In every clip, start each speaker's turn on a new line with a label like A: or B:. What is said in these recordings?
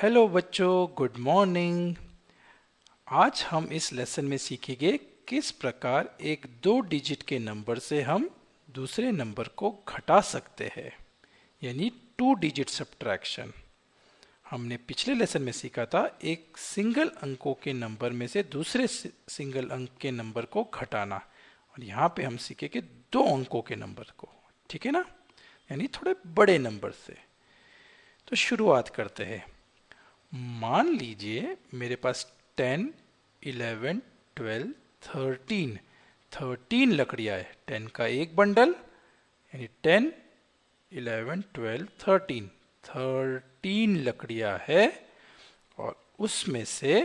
A: Hello बच्चों, good morning. आज हम इस लेसन में सीखेंगे किस प्रकार एक दो डिजिट के नंबर से हम दूसरे नंबर को घटा सकते हैं, यानी टू डिजिट सब्ट्रैक्शन। हमने पिछले लेसन में सीखा था एक सिंगल अंकों के नंबर में से दूसरे सिंगल अंक के नंबर को घटाना, और यहाँ पे हम सीखेंगे दो अंकों के नंबर को। ठीक है ना, यानी थोड़े बड़े नंबर से। तो शुरुआत करते हैं। मान लीजिए मेरे पास 10, 11, 12, 13 13 लकड़ियां है। 10 का एक बंडल यानी 10, 11, 12, 13 13 लकड़ियां है, और उसमें से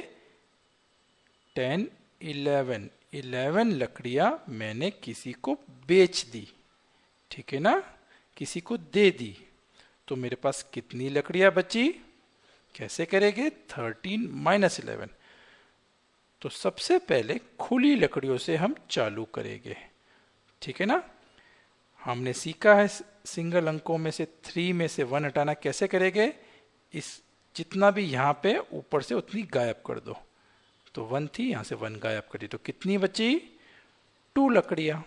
A: 10, 11 11 लकड़ियां मैंने किसी को बेच दी। ठीक है ना, किसी को दे दी। तो मेरे पास कितनी लकड़ियां बची? कैसे करेंगे? 13 माइनस 11। तो सबसे पहले खुली लकड़ियों से हम चालू करेंगे। ठीक है ना, हमने सीखा है सिंगल अंकों में से 3 में से 1 हटाना। कैसे करेंगे? इस जितना भी यहाँ पे ऊपर से उतनी गायब कर दो। तो 1 थी, यहाँ से 1 गायब कर दी, तो कितनी बची? 2 लकड़ियां।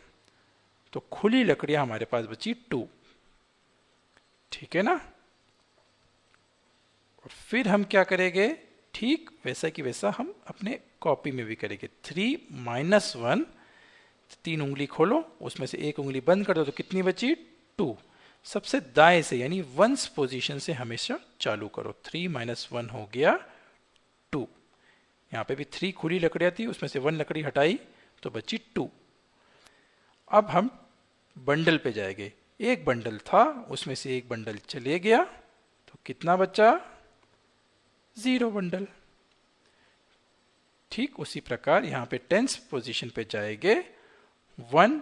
A: तो खुली लकड़ियां हमारे पास बची 2। ठीक है ना, और फिर हम क्या करेंगे? ठीक वैसा कि वैसा हम अपने कॉपी में भी करेंगे। 3 माइनस 1, 3 उंगली खोलो, उसमें से एक उंगली बंद कर दो, तो कितनी बची? 2। सबसे दाएं से यानी वंस पोजीशन से हमेशा चालू करो। 3 माइनस 1 हो गया 2। यहाँ पे भी 3 खुली लकड़ियां थी, उसमें से 1 लकड़ी हटाई तो बची 2। अब हम बंडल पे जाएंगे। एक बंडल था, उसमें से एक बंडल चले गया, तो कितना बचा? 0 बंडल। ठीक उसी प्रकार यहाँ पे टेंस पोजीशन पे जाएंगे। 1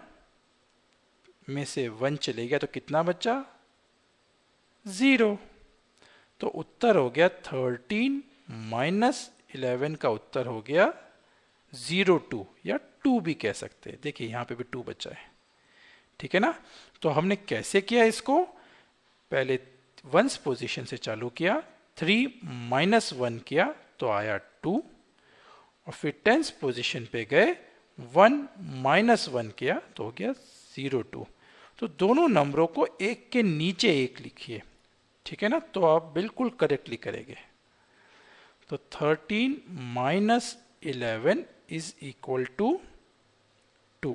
A: में से 1 चले गया, तो कितना बचा? 0। तो उत्तर हो गया 13 माइनस 11 का उत्तर हो गया 02, या 2 भी कह सकते हैं। देखिए यहाँ पे भी 2 बचा है। ठीक है ना, तो हमने कैसे किया इसको? पहले वंस पोजीशन से चालू किया, 3 माइनस 1 किया तो आया 2, और फिर टेंस पोजीशन पे गए, 1 माइनस 1 किया तो हो गया 02। तो दोनों नंबरों को एक के नीचे एक लिखिए। ठीक है ना, तो आप बिल्कुल करेक्टली करेंगे। तो 13 माइनस 11 इज इक्वल टू 2।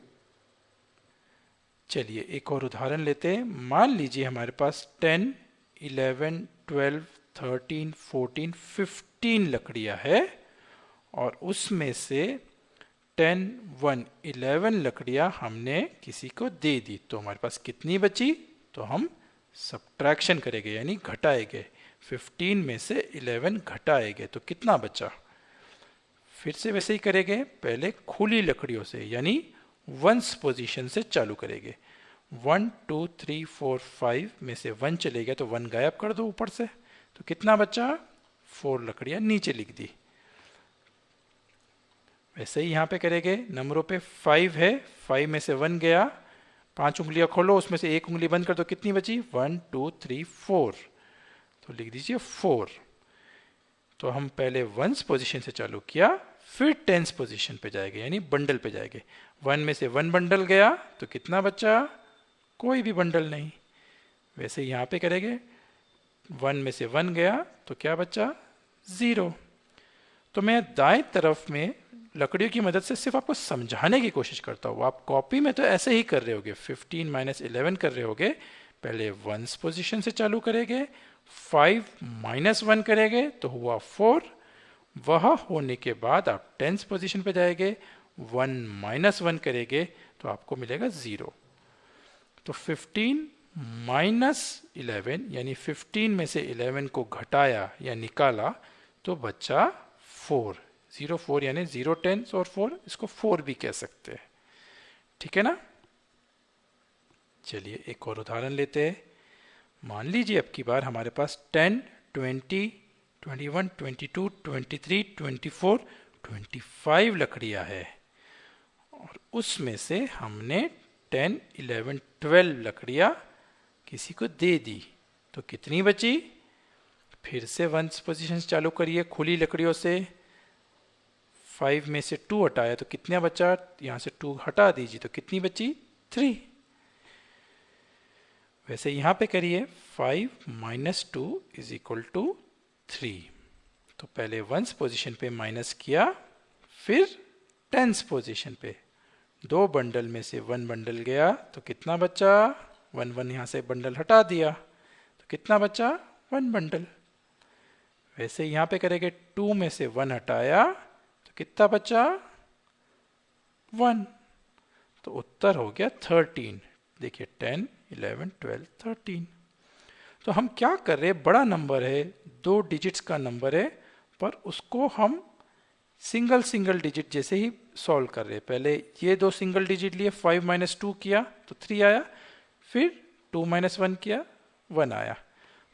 A: चलिए एक और उदाहरण लेते हैं। मान लीजिए हमारे पास 10, 11, 12, 13, 14, 15 लकड़ियां है, और उसमें से 10, 1, 11 लकड़ियां हमने किसी को दे दी। तो हमारे पास कितनी बची? तो हम सब्ट्रैक्शन करेंगे, यानी घटाएंगे। 15 में से 11 घटाएंगे तो कितना बचा? फिर से वैसे ही करेंगे, पहले खुली लकड़ियों से यानी वंस पोजीशन से चालू करेंगे। 1, 2, 3, 4, 5 में से 1 चले गया, तो 1 गायब कर दो ऊपर से, तो कितना बचा? 4 लकड़ियां नीचे लिख दी। वैसे ही यहाँ पे करेंगे, नंबरों पे 5 है, 5 में से 1 गया, 5 उंगलियां खोलो, उसमें से एक उंगली बंद कर दो, कितनी बची? 1, 2, 3, 4, तो लिख दीजिए 4। तो हम पहले वंस पोजीशन से चालू किया, फिर टेंस पोजीशन पे जाएंगे, यानी बंडल पे जाएंगे। 1 में से 1 बंडल गया, तो कितना बचा? कोई भी बंडल नहीं। वैसे ही यहाँ पे करेंगे, 1 में से 1 गया तो क्या बचा? 0। तो मैं दाएं तरफ में लकड़ियों की मदद से सिर्फ आपको समझाने की कोशिश करता हूँ। आप कॉपी में तो ऐसे ही कर रहे होगे, 15 माइनस 11 कर रहे होगे। पहले वंस पोजीशन से चालू करेंगे, 5 माइनस 1 करेंगे तो हुआ 4। वह होने के बाद आप टेंस पोजीशन पे जाएंगे, 1 माइनस 1 करेंगे तो आपको मिलेगा 0। तो 15 माइनस 11 यानी 15 में से 11 को घटाया या निकाला तो बचा 4। 0, 4 यानी 0 टेंस और 4, इसको 4 भी कह सकते हैं। ठीक है ना, चलिए एक और उदाहरण लेते हैं। मान लीजिए अब की बार हमारे पास 10, 20, 21, 22, 23, 24, 25 लकड़ियां है, और उसमें से हमने 10, 11, 12 लकड़ियां किसी को दे दी। तो कितनी बची? फिर से वंस पोजीशन से चालू करिए खुली लकड़ियों से। 5 में से 2 हटाया तो कितना बचा, यहां से 2 हटा दीजिए तो कितनी बची, 3। वैसे यहां पे करिए 5 माइनस 2 इज इक्वल टू 3। तो पहले वंस पोजीशन पे माइनस किया, फिर टेंस पोजीशन पे। 2 बंडल में से 1 बंडल गया तो कितना बचा, 1 यहां से बंडल हटा दिया तो कितना बचा, 1 बंडल। वैसे यहां पे करेंगे 2 में से 1 हटाया तो कितना बचा, 1। तो उत्तर हो गया 13। देखिए 10, 11, 12, 13। तो हम क्या कर रहे हैं, बड़ा नंबर है, 2 डिजिट्स का नंबर है, पर उसको हम सिंगल सिंगल डिजिट जैसे ही सॉल्व कर रहे हैं। पहले ये 2 सिंगल डिजिट लिए, 5 माइनस 2 किया तो 3 आया, फिर 2 माइनस 1 किया, 1 आया।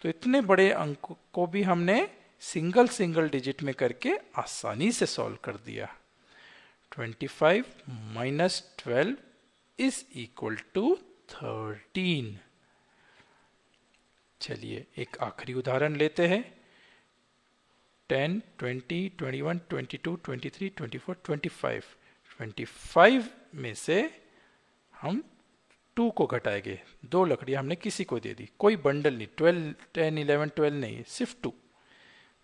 A: तो इतने बड़े अंक को भी हमने सिंगल सिंगल डिजिट में करके आसानी से सॉल्व कर दिया। 25 माइनस 12 इज इक्वल टू 13। चलिए एक आखिरी उदाहरण लेते हैं। 10, 20, 21, 22, 23, 24, 25। 25 में से हम 2 को घटाएंगे। 2 लकड़ियां हमने किसी को दे दी, कोई बंडल नहीं, 12, 10, 11, 12 नहीं, सिर्फ 2।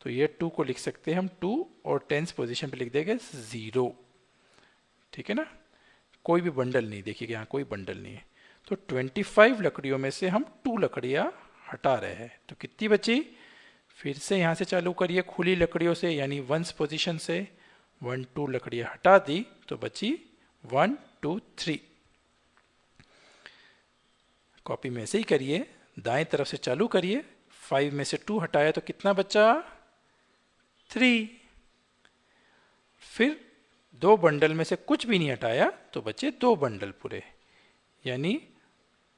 A: तो ये 2 को लिख सकते हैं हम 2 और 10 पोजीशन पे लिख देंगे 0। ठीक है ना, कोई भी बंडल नहीं, देखिए यहाँ कोई बंडल नहीं है। तो 25 लकड़ियों में से हम 2 लकड़ियां हटा रहे हैं तो कितनी बची, फिर से यहां से चालू करिए खुली लकड़ियों से, यानी वंस पोजीशन से। 1, 2 लकड़ियां हटा दी तो बची 1, 2, 3। कॉपी में ऐसे ही करिए, दाएं तरफ से चालू करिए। 5 में से 2 हटाया तो कितना बचा, 3। फिर 2 बंडल में से कुछ भी नहीं हटाया तो बचे 2 बंडल पूरे, यानी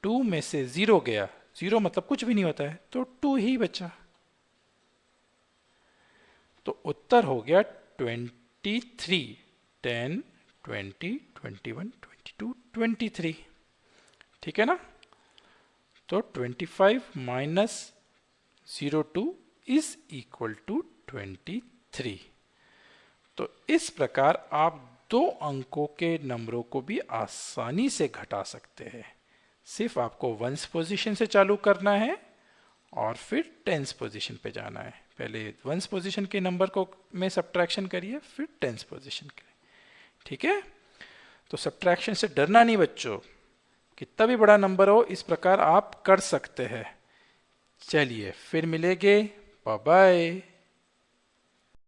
A: 2 में से 0 गया, 0 मतलब कुछ भी नहीं होता है, तो 2 ही बचा। तो उत्तर हो गया 23। 10, 20, 21, 22, 23। ठीक है ना। तो 25 माइनस 02 इज इक्वल टू 23। तो इस प्रकार आप 2 अंकों के नंबरों को भी आसानी से घटा सकते हैं। सिर्फ आपको वंस पोजीशन से चालू करना है और फिर टेंस पोजीशन पे जाना है। पहले वंस पोजीशन के नंबर को में सब्ट्रैक्शन करिए, फिर टेंस पोजीशन के। ठीक है, तो सब्ट्रैक्शन से डरना नहीं बच्चों, कितना भी बड़ा नंबर हो इस प्रकार आप कर सकते हैं। चलिए फिर मिलेंगे, बाय बाय।